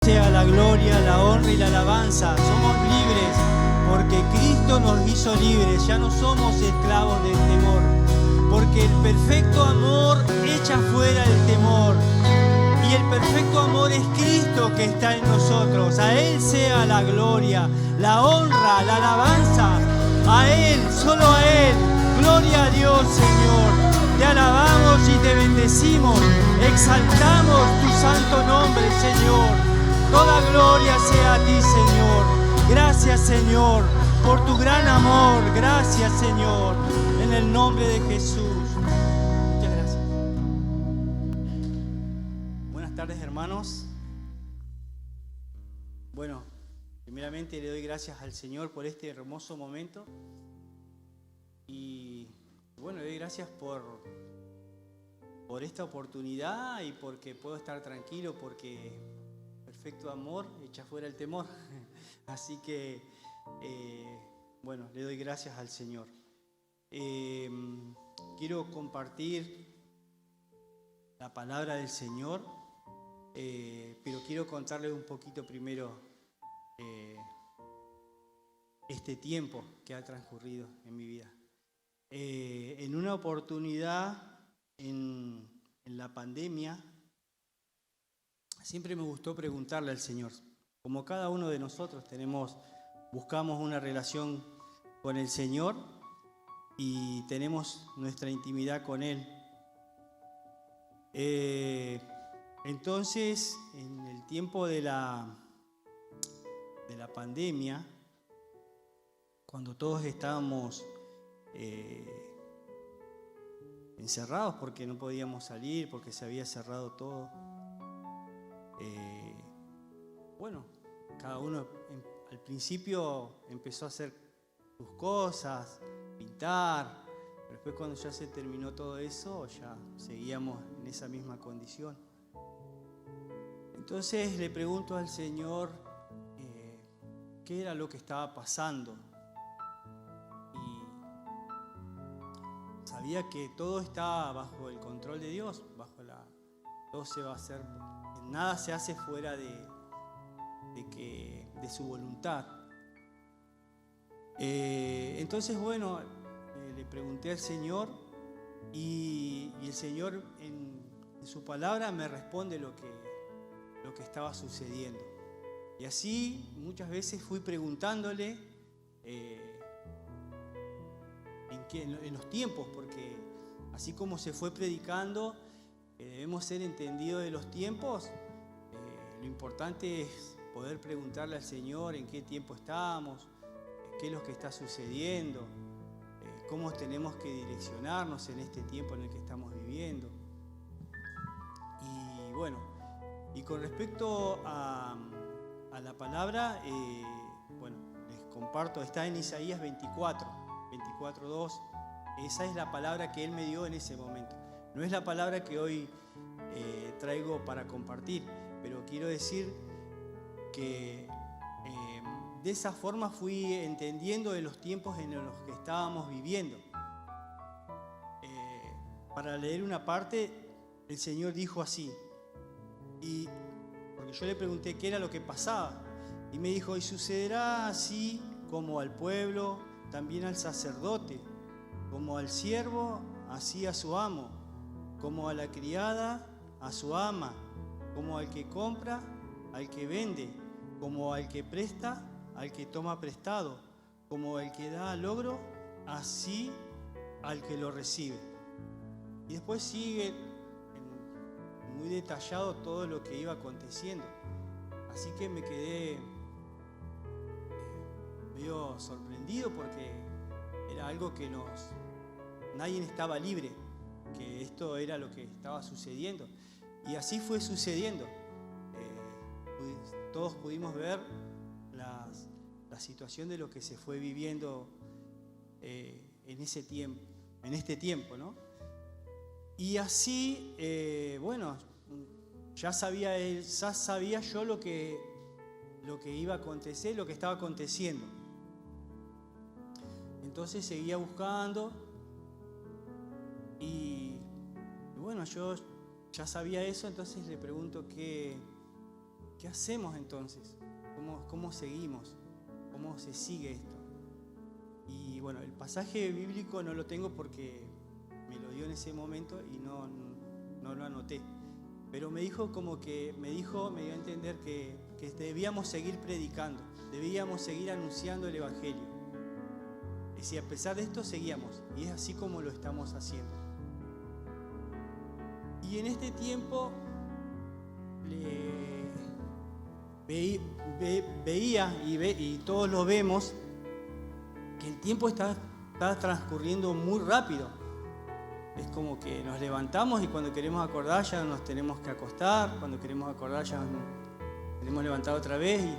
Sea la gloria, la honra y la alabanza. Somos libres porque Cristo nos hizo libres. Ya no somos esclavos del temor, porque el perfecto amor echa fuera el temor. Y el perfecto amor es Cristo que está en nosotros. A Él sea la gloria, la honra, la alabanza. A Él, solo a Él. Gloria a Dios, Señor. Te alabamos y te bendecimos. Exaltamos tu santo nombre, Señor. Toda gloria sea a ti, Señor. Gracias, Señor, por tu gran amor. Gracias, Señor, en el nombre de Jesús. Muchas gracias. Buenas tardes, hermanos. Bueno, primeramente le doy gracias al Señor por este hermoso momento. Y bueno, le doy gracias por esta oportunidad y porque puedo estar tranquilo, porque perfecto amor echa fuera el temor. Así que, bueno, le doy gracias al Señor. Quiero compartir la palabra del Señor, pero quiero contarles un poquito primero este tiempo que ha transcurrido en mi vida. En una oportunidad, en la pandemia, siempre me gustó preguntarle al Señor, como cada uno de nosotros buscamos una relación con el Señor y tenemos nuestra intimidad con Él. Entonces, en el tiempo de la pandemia, cuando todos estábamos encerrados porque no podíamos salir, porque se había cerrado todo, bueno, cada uno al principio empezó a hacer sus cosas, pintar, pero después cuando ya se terminó todo eso, ya seguíamos en esa misma condición. Entonces le pregunto al Señor qué era lo que estaba pasando. Y sabía que todo estaba bajo el control de Dios, todo se va a hacer. Nada se hace fuera de su voluntad. Entonces, bueno, le pregunté al Señor y el Señor en su palabra me responde lo que estaba sucediendo. Y así muchas veces fui preguntándole en los tiempos, porque así como se fue predicando, debemos ser entendidos de los tiempos. Lo importante es poder preguntarle al Señor en qué tiempo estamos, qué es lo que está sucediendo, cómo tenemos que direccionarnos en este tiempo en el que estamos viviendo. Y bueno, y con respecto a la palabra, bueno, les comparto, está en Isaías 24:2. Esa es la palabra que Él me dio en ese momento. No es la palabra que hoy traigo para compartir, pero quiero decir que de esa forma fui entendiendo de los tiempos en los que estábamos viviendo. Para leer una parte, el Señor dijo así, porque yo le pregunté qué era lo que pasaba, y me dijo: y sucederá así como al pueblo, también al sacerdote, como al siervo, así a su amo, como a la criada, a su ama, como al que compra, al que vende, como al que presta, al que toma prestado, como al que da logro, así al que lo recibe. Y después sigue muy detallado todo lo que iba aconteciendo. Así que me quedé medio sorprendido, porque era algo que nadie estaba libre, que esto era lo que estaba sucediendo. Y así fue sucediendo. Todos pudimos ver la situación de lo que se fue viviendo en este tiempo, ¿no? Y así, bueno, ya sabía yo lo que iba a acontecer, lo que estaba aconteciendo. Entonces seguía buscando y bueno, yo ya sabía eso. Entonces le pregunto qué ¿qué hacemos entonces? ¿Cómo seguimos? ¿Cómo se sigue esto? Y bueno, el pasaje bíblico no lo tengo porque me lo dio en ese momento y no lo anoté. Pero me dio a entender que debíamos seguir predicando, debíamos seguir anunciando el Evangelio. Y si a pesar de esto seguíamos, y es así como lo estamos haciendo. Y en este tiempo veía y todos lo vemos, que el tiempo está transcurriendo muy rápido. Es como que nos levantamos y cuando queremos acordar ya nos tenemos que acostar, cuando queremos acordar ya nos queremos levantar otra vez y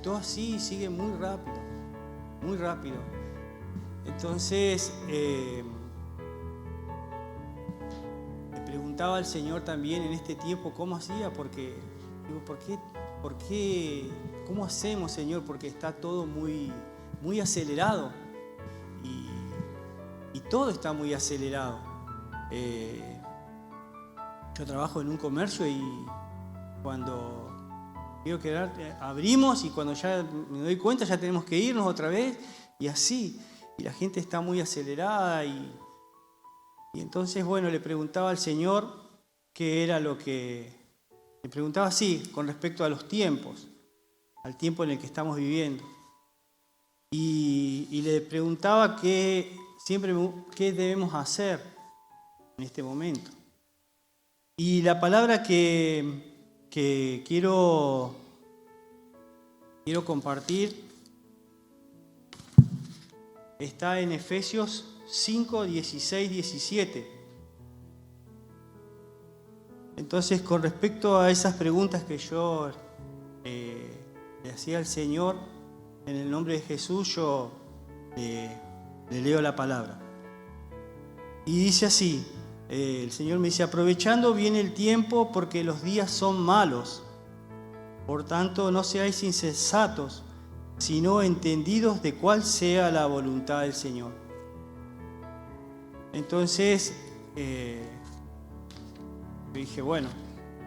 todo así sigue muy rápido, muy rápido. Entonces le preguntaba al Señor también en este tiempo cómo hacía, porque digo, ¿por qué? ¿Cómo hacemos, Señor? Porque está todo muy, muy acelerado y todo está muy acelerado. Yo trabajo en un comercio y cuando quiero quedar, abrimos y cuando ya me doy cuenta ya tenemos que irnos otra vez y así. Y la gente está muy acelerada y entonces, bueno, le preguntaba al Señor qué era lo que... Le preguntaba así, con respecto a los tiempos, al tiempo en el que estamos viviendo. Y le preguntaba qué debemos hacer en este momento. Y la palabra que quiero compartir está en Efesios 5, 16, 17. Entonces, con respecto a esas preguntas que yo le hacía al Señor, en el nombre de Jesús, yo le leo la palabra. Y dice así, el Señor me dice: aprovechando bien el tiempo porque los días son malos. Por tanto, no seáis insensatos, sino entendidos de cuál sea la voluntad del Señor. Entonces, dije, bueno,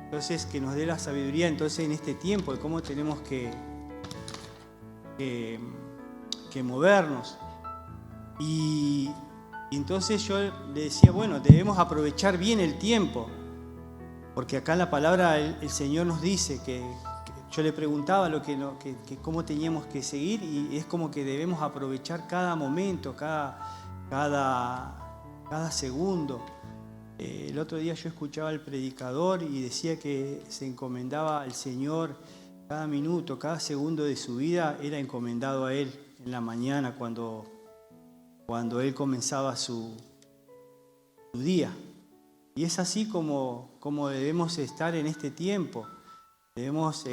entonces que nos dé la sabiduría entonces en este tiempo de cómo tenemos que movernos. Y entonces yo le decía, bueno, debemos aprovechar bien el tiempo, porque acá en la palabra el Señor nos dice que yo le preguntaba cómo teníamos que seguir y es como que debemos aprovechar cada momento, cada segundo. El otro día yo escuchaba al predicador y decía que se encomendaba al Señor cada minuto, cada segundo de su vida era encomendado a Él en la mañana cuando Él comenzaba su día. Y es así como debemos estar en este tiempo. Debemos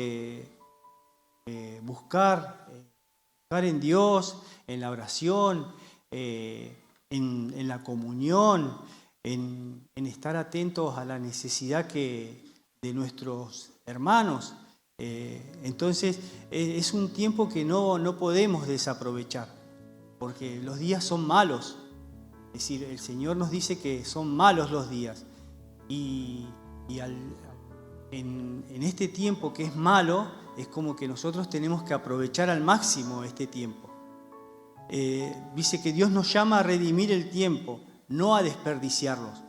buscar en Dios, en la oración, en la comunión, en estar atentos a la necesidad de nuestros hermanos. Entonces es un tiempo que no podemos desaprovechar, porque los días son malos. Es decir, el Señor nos dice que son malos los días. Y en este tiempo que es malo, es como que nosotros tenemos que aprovechar al máximo este tiempo. Dice que Dios nos llama a redimir el tiempo, no a desperdiciarlos.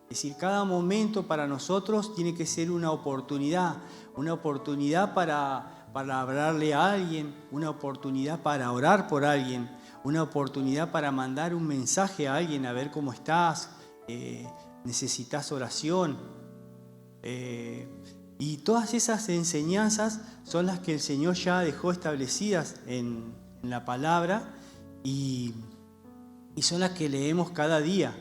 Es decir, cada momento para nosotros tiene que ser una oportunidad para hablarle a alguien, una oportunidad para orar por alguien, una oportunidad para mandar un mensaje a alguien a ver cómo estás, necesitas oración. Y todas esas enseñanzas son las que el Señor ya dejó establecidas en la palabra y son las que leemos cada día.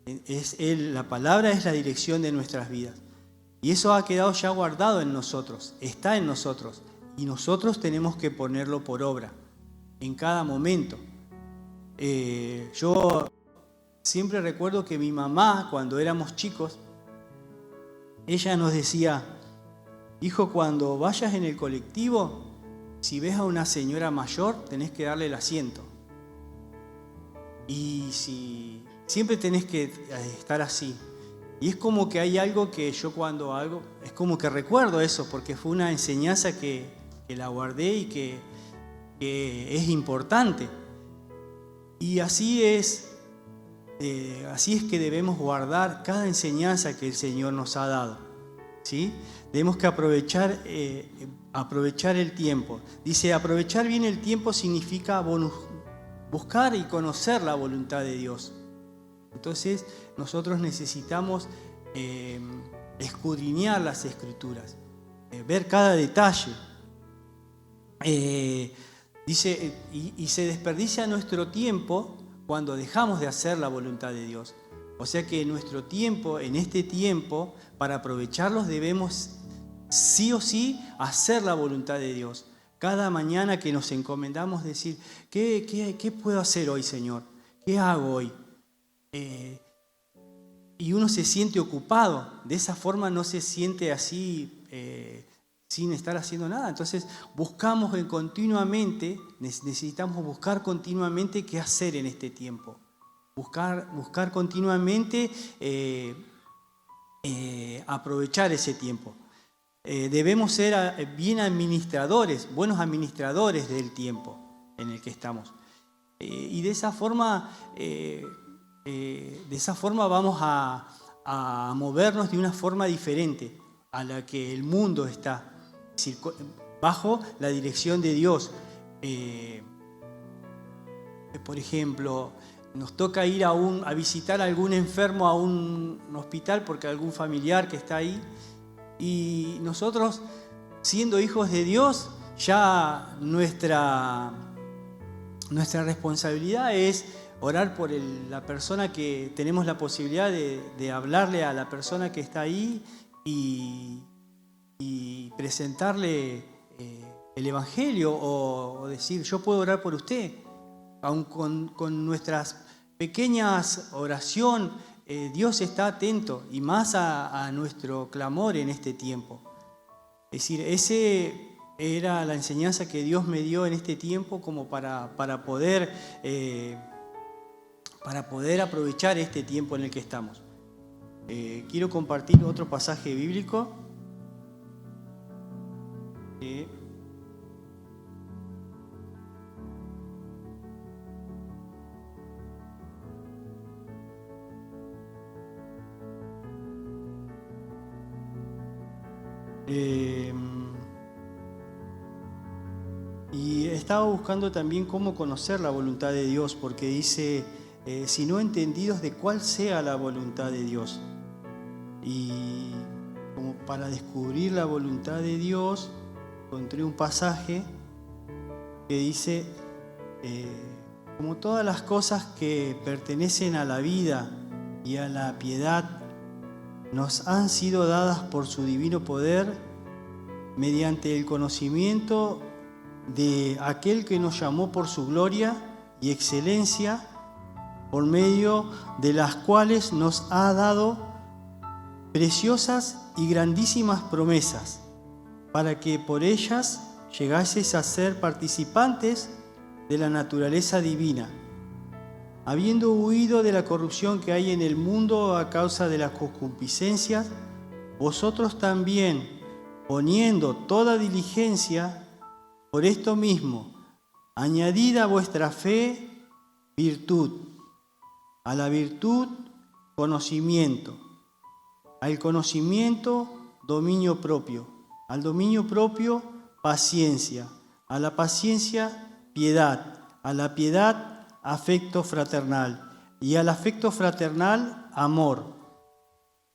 La palabra es la dirección de nuestras vidas. Y eso ha quedado ya guardado en nosotros, está en nosotros. Y nosotros tenemos que ponerlo por obra en cada momento. Yo siempre recuerdo que mi mamá, cuando éramos chicos, ella nos decía: hijo, cuando vayas en el colectivo, si ves a una señora mayor, tenés que darle el asiento. Y siempre tenés que estar así. Y es como que hay algo que yo cuando hago, es como que recuerdo eso, porque fue una enseñanza que la guardé y que es importante. Y así es que debemos guardar cada enseñanza que el Señor nos ha dado, ¿sí? Tenemos que aprovechar el tiempo. Dice, aprovechar bien el tiempo significa buscar y conocer la voluntad de Dios. Entonces, nosotros necesitamos escudriñar las Escrituras, ver cada detalle. Dice, y se desperdicia nuestro tiempo cuando dejamos de hacer la voluntad de Dios. O sea que nuestro tiempo, en este tiempo, para aprovecharlos debemos sí o sí hacer la voluntad de Dios. Cada mañana que nos encomendamos decir, ¿qué puedo hacer hoy, Señor? ¿Qué hago hoy? Y uno se siente ocupado. De esa forma no se siente así sin estar haciendo nada. Entonces buscamos continuamente, necesitamos buscar continuamente qué hacer en este tiempo. Buscar continuamente aprovechar ese tiempo. Debemos ser buenos administradores del tiempo en el que estamos. Y de esa forma vamos a movernos de una forma diferente a la que el mundo está, bajo la dirección de Dios. Por ejemplo, nos toca ir a visitar a algún enfermo a un hospital porque algún familiar que está ahí, y nosotros, siendo hijos de Dios, ya nuestra responsabilidad es orar por la persona que tenemos la posibilidad de hablarle a la persona que está ahí y presentarle el Evangelio, o decir, yo puedo orar por usted. Aun con nuestras pequeñas oraciones, Dios está atento, y más a nuestro clamor en este tiempo. Es decir, ese era la enseñanza que Dios me dio en este tiempo como para poder aprovechar este tiempo en el que estamos. Quiero compartir otro pasaje bíblico. Y estaba buscando también cómo conocer la voluntad de Dios, porque dice, si no entendidos de cuál sea la voluntad de Dios. Y como para descubrir la voluntad de Dios, encontré un pasaje que dice, como todas las cosas que pertenecen a la vida y a la piedad, nos han sido dadas por su divino poder mediante el conocimiento de aquel que nos llamó por su gloria y excelencia, por medio de las cuales nos ha dado preciosas y grandísimas promesas, para que por ellas llegaseis a ser participantes de la naturaleza divina, habiendo huido de la corrupción que hay en el mundo a causa de las concupiscencias, vosotros también, poniendo toda diligencia, por esto mismo, añadid a vuestra fe virtud, a la virtud conocimiento, al conocimiento dominio propio, al dominio propio paciencia, a la paciencia piedad, a la piedad afecto fraternal, y al afecto fraternal amor.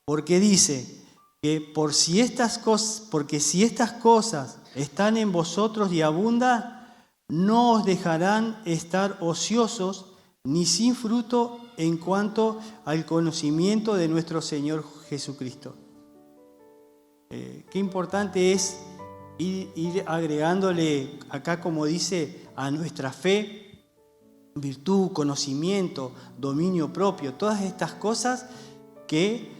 Porque dice que porque si estas cosas están en vosotros y abundan, no os dejarán estar ociosos ni sin fruto en cuanto al conocimiento de nuestro Señor Jesucristo. Qué importante es ir agregándole acá, como dice, a nuestra fe virtud, conocimiento, dominio propio, todas estas cosas que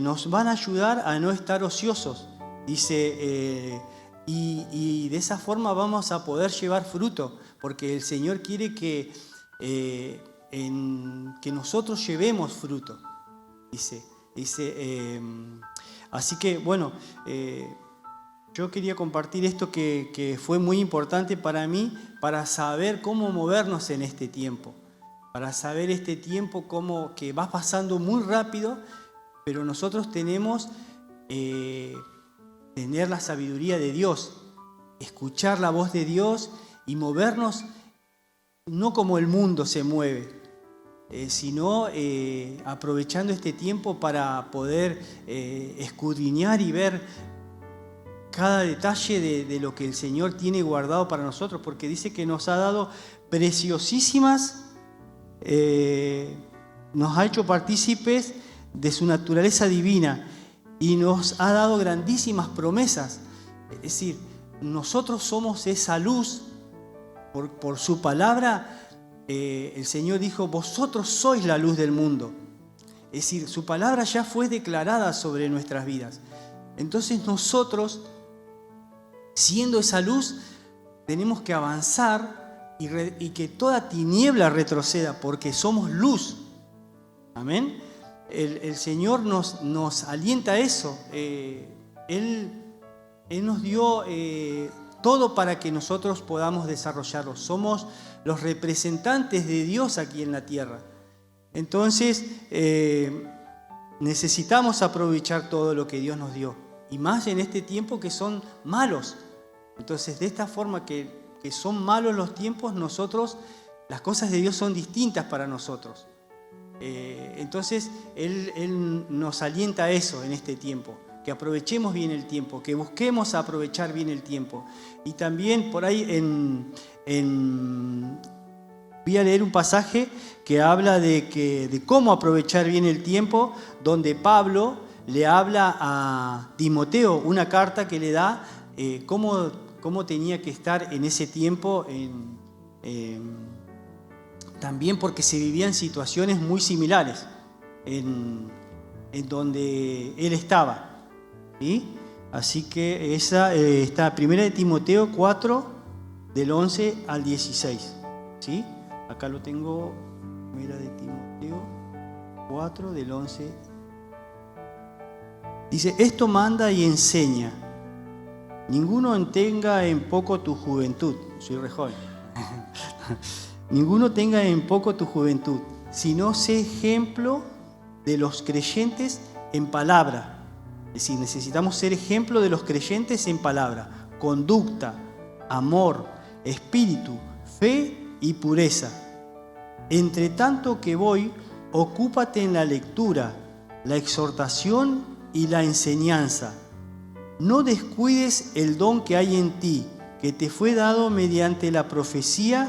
nos van a ayudar a no estar ociosos. Dice, y de esa forma vamos a poder llevar fruto, porque el Señor quiere que nosotros llevemos fruto. Dice, Dice, así que bueno, yo quería compartir esto que fue muy importante para mí, para saber cómo movernos en este tiempo, para saber este tiempo como que va pasando muy rápido, pero nosotros tenemos tener la sabiduría de Dios, escuchar la voz de Dios y movernos no como el mundo se mueve, sino aprovechando este tiempo para poder escudriñar y ver cada detalle de lo que el Señor tiene guardado para nosotros, porque dice que nos ha dado preciosísimas, nos ha hecho partícipes de su naturaleza divina y nos ha dado grandísimas promesas. Es decir, nosotros somos esa luz. Por su palabra, el Señor dijo, vosotros sois la luz del mundo. Es decir, su palabra ya fue declarada sobre nuestras vidas. Entonces nosotros, siendo esa luz, tenemos que avanzar y que toda tiniebla retroceda, porque somos luz. Amén. El Señor nos alienta a eso. Él nos dio todo para que nosotros podamos desarrollarlo. Somos los representantes de Dios aquí en la tierra. Entonces, necesitamos aprovechar todo lo que Dios nos dio. Y más en este tiempo que son malos. Entonces, de esta forma que son malos los tiempos, las cosas de Dios son distintas para nosotros. Entonces, Él nos alienta a eso en este tiempo. Que aprovechemos bien el tiempo, que busquemos aprovechar bien el tiempo. Y también por ahí voy a leer un pasaje que habla de cómo aprovechar bien el tiempo, donde Pablo le habla a Timoteo, una carta que le da cómo tenía que estar en ese tiempo, también porque se vivían situaciones muy similares en donde él estaba. ¿Sí? Así que esa está 1 de Timoteo 4, del 11 al 16. ¿Sí? Acá lo tengo, 1 de Timoteo 4, del 11. Dice, esto manda y enseña. Ninguno tenga en poco tu juventud. Soy re joven. Ninguno tenga en poco tu juventud, sino sé ejemplo de los creyentes en palabra. Es decir, necesitamos ser ejemplo de los creyentes en palabra, conducta, amor, espíritu, fe y pureza. Entre tanto que voy, ocúpate en la lectura, la exhortación y la enseñanza. No descuides el don que hay en ti, que te fue dado mediante la profecía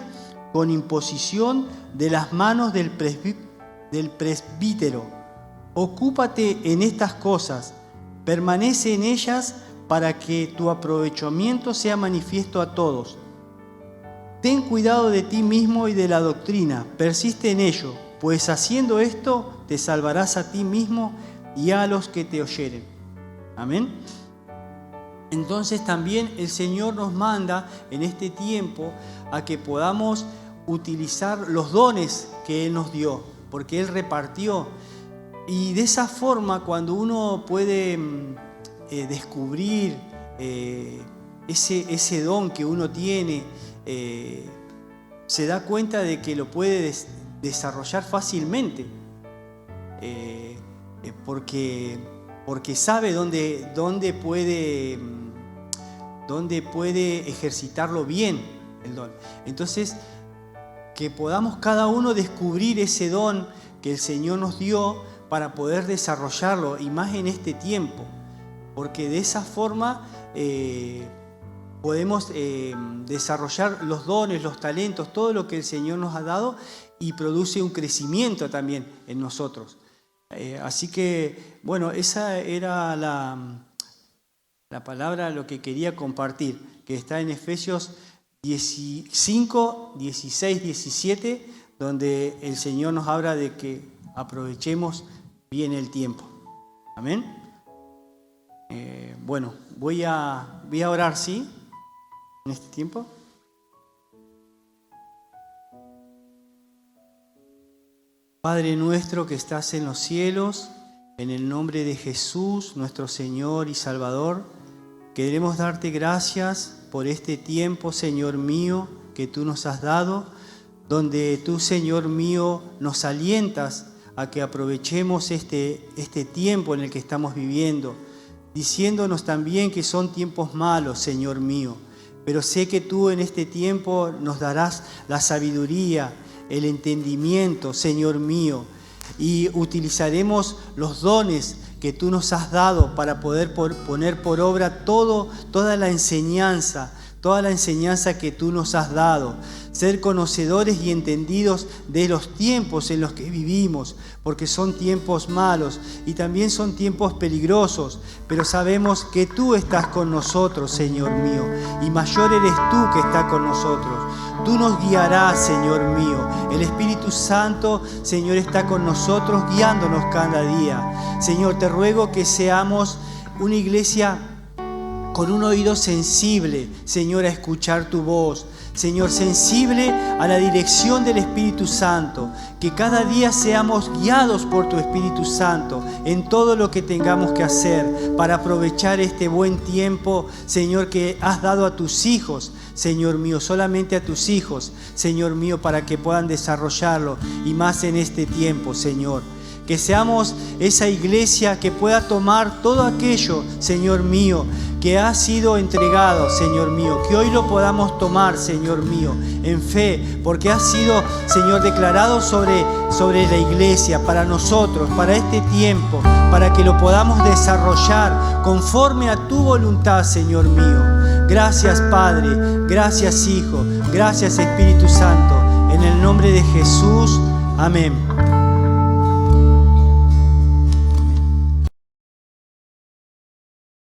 con imposición de las manos del presbítero. Ocúpate en estas cosas. Permanece en ellas para que tu aprovechamiento sea manifiesto a todos. Ten cuidado de ti mismo y de la doctrina, persiste en ello, pues haciendo esto te salvarás a ti mismo y a los que te oyeren. Amén. Entonces también el Señor nos manda en este tiempo a que podamos utilizar los dones que Él nos dio, porque Él repartió. Y de esa forma, cuando uno puede descubrir ese don que uno tiene, se da cuenta de que lo puede desarrollar fácilmente, porque sabe dónde puede ejercitarlo bien el don. Entonces, que podamos cada uno descubrir ese don que el Señor nos dio para poder desarrollarlo, y más en este tiempo, porque de esa forma podemos desarrollar los dones, los talentos, todo lo que el Señor nos ha dado, y produce un crecimiento también en nosotros. Así que, bueno, esa era la palabra, lo que quería compartir, que está en Efesios 5, 16, 17, donde el Señor nos habla de que aprovechemos bien el tiempo. Amén. Bueno, voy a orar, ¿sí? En este tiempo. Padre nuestro que estás en los cielos, En el nombre de Jesús, nuestro Señor y Salvador, queremos darte gracias por este tiempo, Señor mío, que tú nos has dado, donde tú, Señor mío, nos alientas a que aprovechemos este tiempo en el que estamos viviendo, diciéndonos también que son tiempos malos, Señor mío. Pero sé que tú en este tiempo nos darás la sabiduría, el entendimiento, Señor mío, y utilizaremos los dones que tú nos has dado para poder poner por obra toda la enseñanza que tú nos has dado. Ser conocedores y entendidos de los tiempos en los que vivimos, porque son tiempos malos y también son tiempos peligrosos, pero sabemos que tú estás con nosotros, Señor mío, y mayor eres tú que está con nosotros. Tú nos guiarás, Señor mío. El Espíritu Santo, Señor, está con nosotros, guiándonos cada día. Señor, te ruego que seamos una iglesia con un oído sensible, Señor, a escuchar tu voz. Señor, sensible a la dirección del Espíritu Santo, que cada día seamos guiados por tu Espíritu Santo en todo lo que tengamos que hacer para aprovechar este buen tiempo, Señor, que has dado a tus hijos, Señor mío, solamente a tus hijos, Señor mío, para que puedan desarrollarlo y más en este tiempo, Señor. Que seamos esa iglesia que pueda tomar todo aquello, Señor mío, que ha sido entregado, Señor mío, que hoy lo podamos tomar, Señor mío, en fe, porque ha sido, Señor, declarado sobre la iglesia, para nosotros, para este tiempo, para que lo podamos desarrollar conforme a tu voluntad, Señor mío. Gracias, Padre, gracias, Hijo, gracias, Espíritu Santo, en el nombre de Jesús, amén.